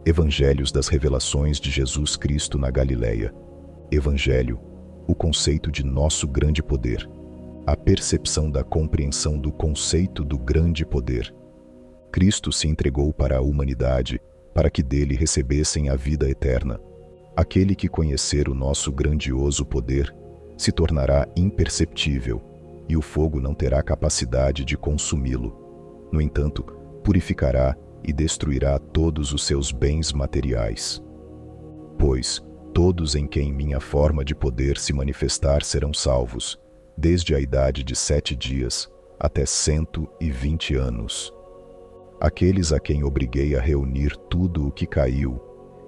Evangelhos das revelações de Jesus Cristo na Galileia. Evangelho, o conceito de nosso grande poder. A percepção da compreensão do conceito do grande poder. Cristo se entregou para a humanidade, para que dele recebessem a vida eterna. Aquele que conhecer o nosso grandioso poder se tornará imperceptível, e o fogo não terá capacidade de consumi-lo. No entanto, purificará e destruirá todos os seus bens materiais. Pois todos em quem minha forma de poder se manifestar serão salvos, desde a idade de 7 dias até 120 anos. Aqueles a quem obriguei a reunir tudo o que caiu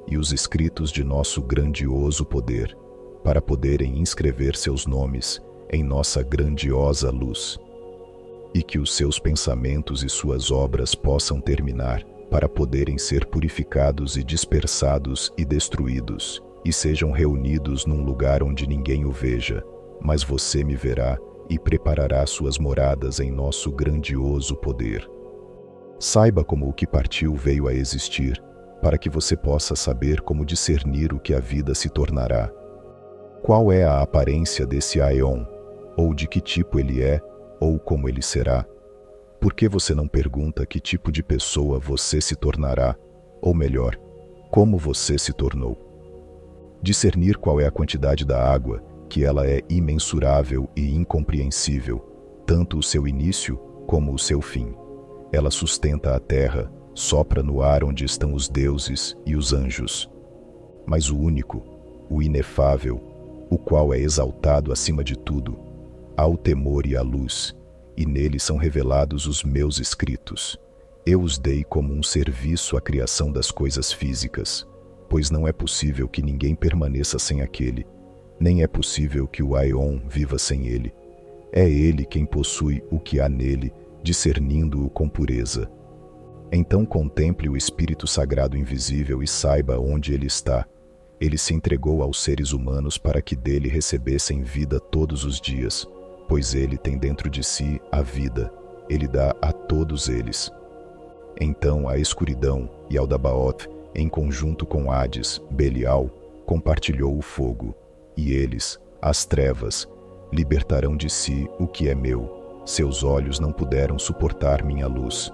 e os escritos de nosso grandioso poder, para poderem inscrever seus nomes em nossa grandiosa luz, e que os seus pensamentos e suas obras possam terminar, para poderem ser purificados e dispersados e destruídos, e sejam reunidos num lugar onde ninguém o veja, mas você me verá e preparará suas moradas em nosso grandioso poder. Saiba como o que partiu veio a existir, para que você possa saber como discernir o que a vida se tornará. Qual é a aparência desse Aeon, ou de que tipo ele é, ou como ele será? Por que você não pergunta que tipo de pessoa você se tornará, ou melhor, como você se tornou? Discernir qual é a quantidade da água, que ela é imensurável e incompreensível, tanto o seu início como o seu fim. Ela sustenta a terra, sopra no ar onde estão os deuses e os anjos. Mas o único, o inefável, o qual é exaltado acima de tudo, há o temor e a luz, e nele são revelados os meus escritos. Eu os dei como um serviço à criação das coisas físicas, pois não é possível que ninguém permaneça sem aquele, nem é possível que o Aeon viva sem ele. É ele quem possui o que há nele, discernindo-o com pureza. Então contemple o Espírito Sagrado invisível e saiba onde ele está. Ele se entregou aos seres humanos para que dele recebessem vida todos os dias, pois ele tem dentro de si a vida, ele dá a todos eles. Então a escuridão e Aldabaoth, em conjunto com Hades, Belial, compartilhou o fogo, e eles, as trevas, libertarão de si o que é meu. Seus olhos não puderam suportar minha luz.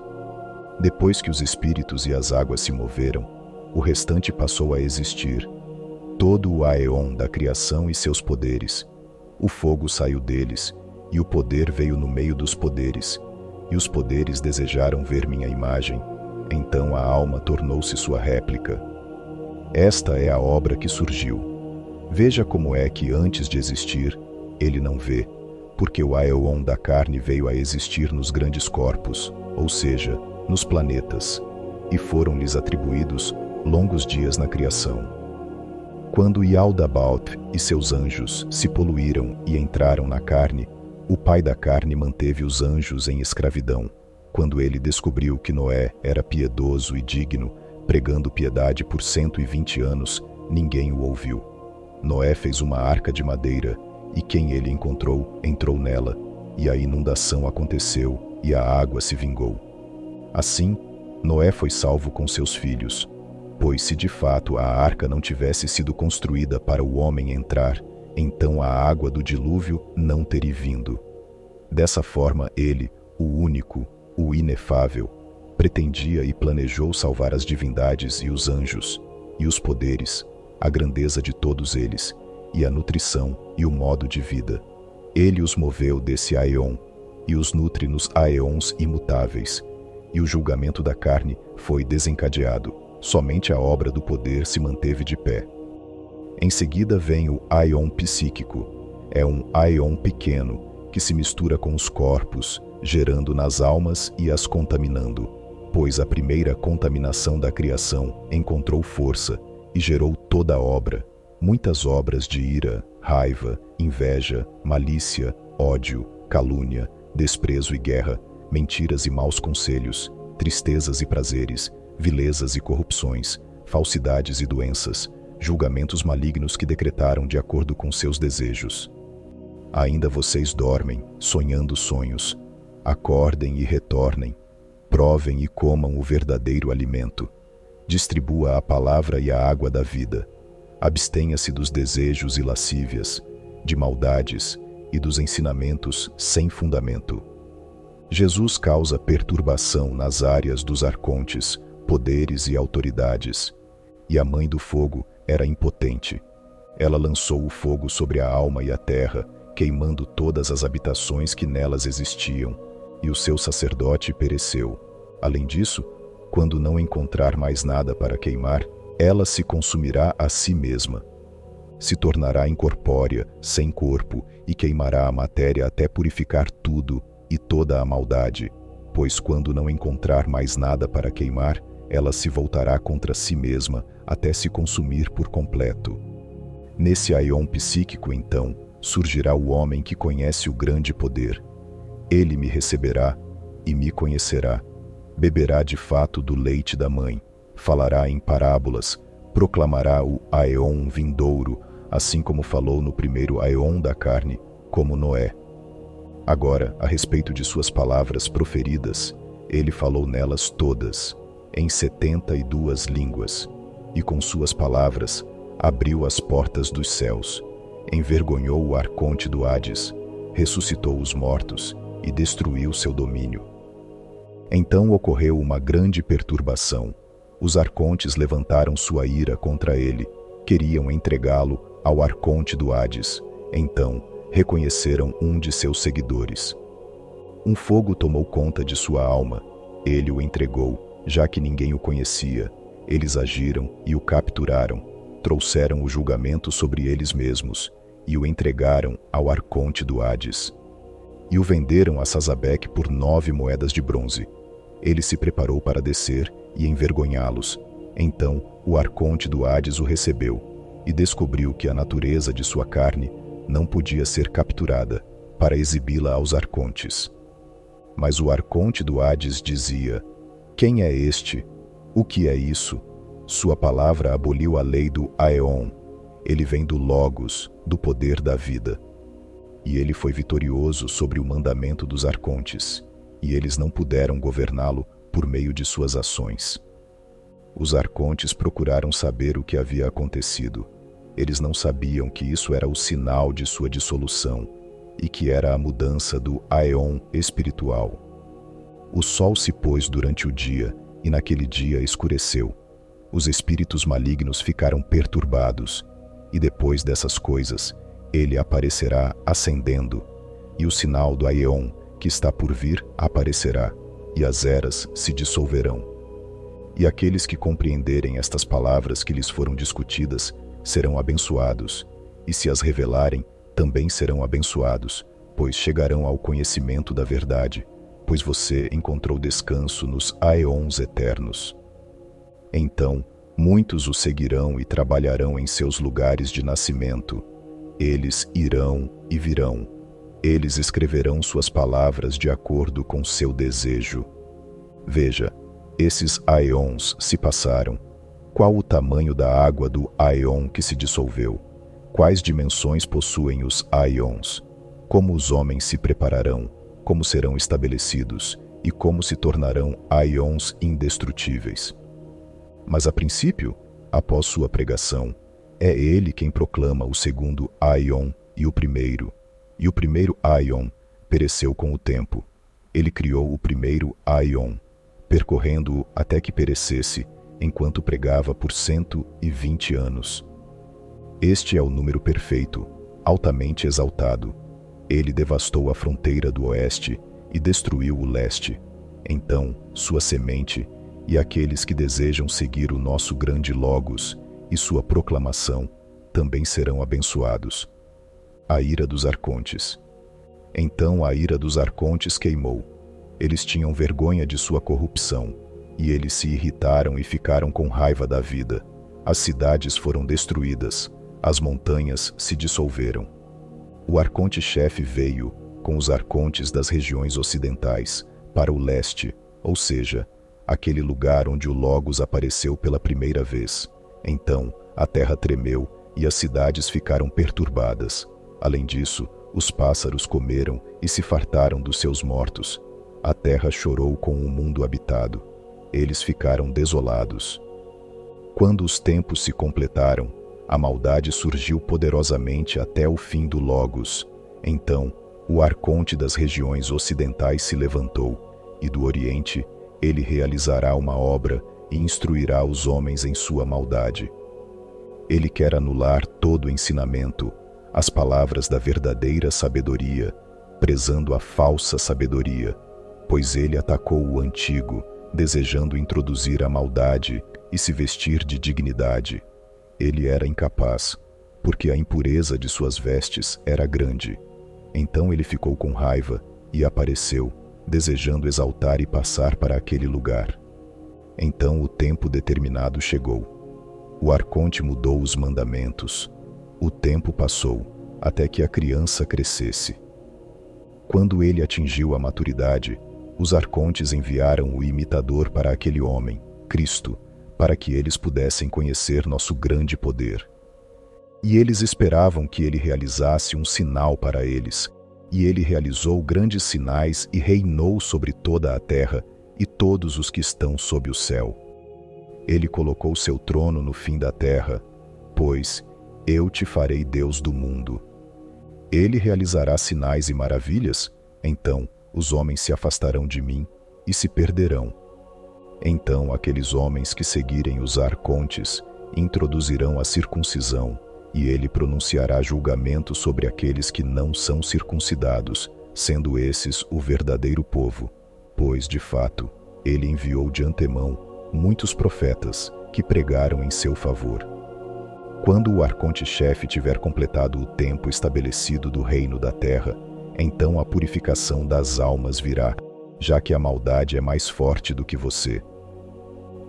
Depois que os espíritos e as águas se moveram, o restante passou a existir. Todo o Aeon da criação e seus poderes. O fogo saiu deles, e o poder veio no meio dos poderes, e os poderes desejaram ver minha imagem. Então a alma tornou-se sua réplica. Esta é a obra que surgiu. Veja como é que antes de existir, ele não vê, porque o Aeon da carne veio a existir nos grandes corpos, ou seja, nos planetas, e foram-lhes atribuídos longos dias na criação. Quando Yaldabaoth e seus anjos se poluíram e entraram na carne, o pai da carne manteve os anjos em escravidão. Quando ele descobriu que Noé era piedoso e digno, pregando piedade por 120 anos, ninguém o ouviu. Noé fez uma arca de madeira, e quem ele encontrou, entrou nela, e a inundação aconteceu, e a água se vingou. Assim, Noé foi salvo com seus filhos, pois se de fato a arca não tivesse sido construída para o homem entrar, então a água do dilúvio não teria vindo. Dessa forma ele, o único, o inefável, pretendia e planejou salvar as divindades e os anjos, e os poderes, a grandeza de todos eles, e a nutrição e o modo de vida. Ele os moveu desse Aeon, e os nutre nos Aeons imutáveis, e o julgamento da carne foi desencadeado. Somente a obra do poder se manteve de pé. Em seguida vem o Aeon psíquico. É um Aeon pequeno, que se mistura com os corpos, gerando nas almas e as contaminando, pois a primeira contaminação da criação encontrou força e gerou toda a obra, muitas obras de ira, raiva, inveja, malícia, ódio, calúnia, desprezo e guerra, mentiras e maus conselhos, tristezas e prazeres, vilezas e corrupções, falsidades e doenças, julgamentos malignos que decretaram de acordo com seus desejos. Ainda vocês dormem, sonhando sonhos. Acordem e retornem. Provem e comam o verdadeiro alimento. Distribua a palavra e a água da vida. Abstenha-se dos desejos e lascívias, de maldades e dos ensinamentos sem fundamento. Jesus causa perturbação nas áreas dos arcontes, poderes e autoridades. E a mãe do fogo era impotente. Ela lançou o fogo sobre a alma e a terra, queimando todas as habitações que nelas existiam, e o seu sacerdote pereceu. Além disso, quando não encontrar mais nada para queimar, ela se consumirá a si mesma. Se tornará incorpórea, sem corpo, e queimará a matéria até purificar tudo e toda a maldade, pois quando não encontrar mais nada para queimar, ela se voltará contra si mesma até se consumir por completo. Nesse aion psíquico, então, surgirá o homem que conhece o grande poder. Ele me receberá e me conhecerá. Beberá de fato do leite da mãe, falará em parábolas, proclamará o aion vindouro, assim como falou no primeiro aion da carne, como Noé. Agora, a respeito de suas palavras proferidas, ele falou nelas todas, em 72 línguas, e com suas palavras abriu as portas dos céus, envergonhou o arconte do Hades, ressuscitou os mortos e destruiu seu domínio. Então ocorreu uma grande perturbação. Os arcontes levantaram sua ira contra ele, queriam entregá-lo ao arconte do Hades. Então reconheceram um de seus seguidores. Um fogo tomou conta de sua alma. Ele o entregou, já que ninguém o conhecia. Eles agiram e o capturaram, trouxeram o julgamento sobre eles mesmos e o entregaram ao arconte do Hades. E o venderam a Sazabeque por 9 moedas de bronze. Ele se preparou para descer e envergonhá-los. Então o arconte do Hades o recebeu e descobriu que a natureza de sua carne não podia ser capturada para exibi-la aos arcontes. Mas o arconte do Hades dizia: quem é este? O que é isso? Sua palavra aboliu a lei do Aeon. Ele vem do Logos, do poder da vida. E ele foi vitorioso sobre o mandamento dos arcontes, e eles não puderam governá-lo por meio de suas ações. Os arcontes procuraram saber o que havia acontecido. Eles não sabiam que isso era o sinal de sua dissolução, e que era a mudança do Aeon espiritual. O sol se pôs durante o dia, e naquele dia escureceu. Os espíritos malignos ficaram perturbados, e depois dessas coisas, ele aparecerá ascendendo, e o sinal do Aeon, que está por vir, aparecerá, e as eras se dissolverão. E aqueles que compreenderem estas palavras que lhes foram discutidas serão abençoados, e se as revelarem, também serão abençoados, pois chegarão ao conhecimento da verdade, pois você encontrou descanso nos Aeons eternos. Então, muitos o seguirão e trabalharão em seus lugares de nascimento. Eles irão e virão. Eles escreverão suas palavras de acordo com seu desejo. Veja, esses Aeons se passaram. Qual o tamanho da água do Aeon que se dissolveu? Quais dimensões possuem os Aeons? Como os homens se prepararão? Como serão estabelecidos? E como se tornarão Aeons indestrutíveis? Mas a princípio, após sua pregação, é ele quem proclama o segundo Aeon e o primeiro Aeon pereceu com o tempo. Ele criou o primeiro Aeon, percorrendo-o até que perecesse, enquanto pregava por 120 anos. Este é o número perfeito, altamente exaltado. Ele devastou a fronteira do oeste e destruiu o leste. Então, sua semente e aqueles que desejam seguir o nosso grande Logos e sua proclamação também serão abençoados. A ira dos arcontes. Então a ira dos arcontes queimou. Eles tinham vergonha de sua corrupção, e eles se irritaram e ficaram com raiva da vida. As cidades foram destruídas, as montanhas se dissolveram. O arconte-chefe veio, com os arcontes das regiões ocidentais, para o leste, ou seja, aquele lugar onde o Logos apareceu pela primeira vez. Então, a terra tremeu e as cidades ficaram perturbadas. Além disso, os pássaros comeram e se fartaram dos seus mortos. A terra chorou com o mundo habitado. Eles ficaram desolados. Quando os tempos se completaram, a maldade surgiu poderosamente até o fim do Logos. Então, o arconte das regiões ocidentais se levantou, e do Oriente ele realizará uma obra e instruirá os homens em sua maldade. Ele quer anular todo o ensinamento, as palavras da verdadeira sabedoria, prezando a falsa sabedoria, pois ele atacou o antigo, desejando introduzir a maldade e se vestir de dignidade. Ele era incapaz, porque a impureza de suas vestes era grande. Então ele ficou com raiva e apareceu, desejando exaltar e passar para aquele lugar. Então o tempo determinado chegou. O arconte mudou os mandamentos. O tempo passou, até que a criança crescesse. Quando ele atingiu a maturidade, os arcontes enviaram o imitador para aquele homem, Cristo, para que eles pudessem conhecer nosso grande poder. E eles esperavam que ele realizasse um sinal para eles, e ele realizou grandes sinais e reinou sobre toda a terra e todos os que estão sob o céu. Ele colocou seu trono no fim da terra, pois eu te farei Deus do mundo. Ele realizará sinais e maravilhas, então os homens se afastarão de mim e se perderão. Então aqueles homens que seguirem os arcontes introduzirão a circuncisão, e ele pronunciará julgamento sobre aqueles que não são circuncidados, sendo esses o verdadeiro povo, pois, de fato, ele enviou de antemão muitos profetas que pregaram em seu favor. Quando o arconte-chefe tiver completado o tempo estabelecido do reino da terra, então a purificação das almas virá, já que a maldade é mais forte do que você.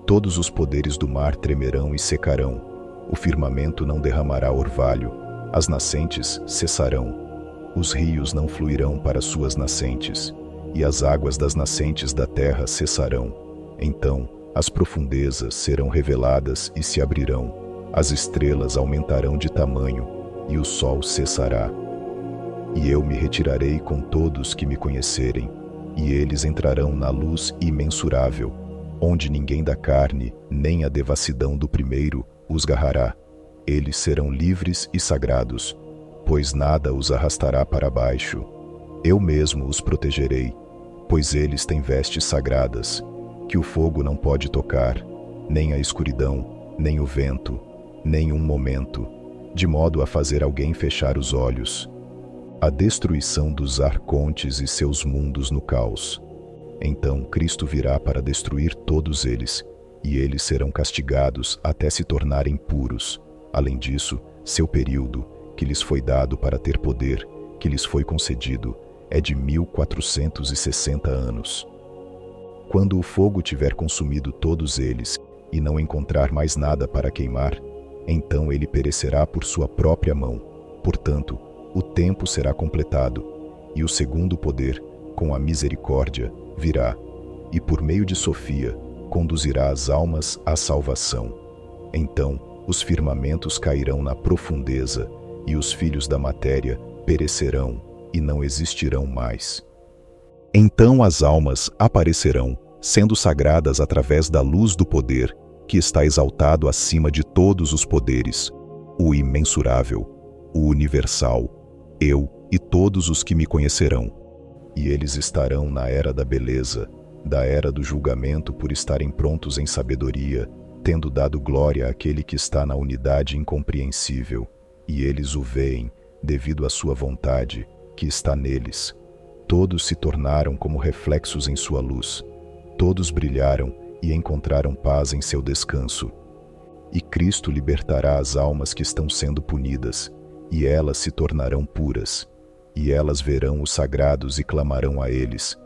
Todos os poderes do mar tremerão e secarão, o firmamento não derramará orvalho, as nascentes cessarão, os rios não fluirão para suas nascentes, e as águas das nascentes da terra cessarão. Então as profundezas serão reveladas e se abrirão, as estrelas aumentarão de tamanho, e o sol cessará. E eu me retirarei com todos que me conhecerem, e eles entrarão na luz imensurável, onde ninguém da carne, nem a devassidão do primeiro, os garrará. Eles serão livres e sagrados, pois nada os arrastará para baixo. Eu mesmo os protegerei, pois eles têm vestes sagradas, que o fogo não pode tocar, nem a escuridão, nem o vento, nem um momento, de modo a fazer alguém fechar os olhos. A destruição dos arcontes e seus mundos no caos. Então Cristo virá para destruir todos eles, e eles serão castigados até se tornarem puros. Além disso, seu período, que lhes foi dado para ter poder, que lhes foi concedido, é de 1460 anos. Quando o fogo tiver consumido todos eles, e não encontrar mais nada para queimar, então ele perecerá por sua própria mão. Portanto, o tempo será completado, e o segundo poder, com a misericórdia, virá, e por meio de Sofia, conduzirá as almas à salvação. Então, os firmamentos cairão na profundeza, e os filhos da matéria perecerão, e não existirão mais. Então as almas aparecerão, sendo sagradas através da luz do poder, que está exaltado acima de todos os poderes, o imensurável, o universal, eu e todos os que me conhecerão. E eles estarão na era da beleza, da era do julgamento por estarem prontos em sabedoria, tendo dado glória àquele que está na unidade incompreensível, e eles o veem, devido à sua vontade, que está neles. Todos se tornaram como reflexos em sua luz. Todos brilharam e encontraram paz em seu descanso. E Cristo libertará as almas que estão sendo punidas, e elas se tornarão puras. E elas verão os sagrados e clamarão a eles: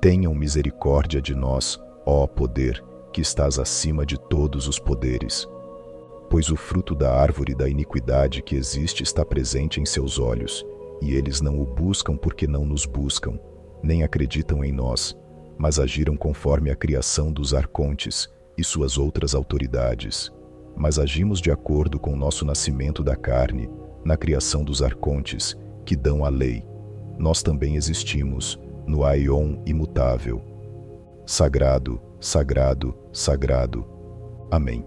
tenham misericórdia de nós, ó poder, que estás acima de todos os poderes. Pois o fruto da árvore da iniquidade que existe está presente em seus olhos, e eles não o buscam porque não nos buscam, nem acreditam em nós, mas agiram conforme a criação dos arcontes e suas outras autoridades. Mas agimos de acordo com o nosso nascimento da carne, na criação dos arcontes, que dão a lei. Nós também existimos no aion imutável. Sagrado, sagrado, sagrado. Amém.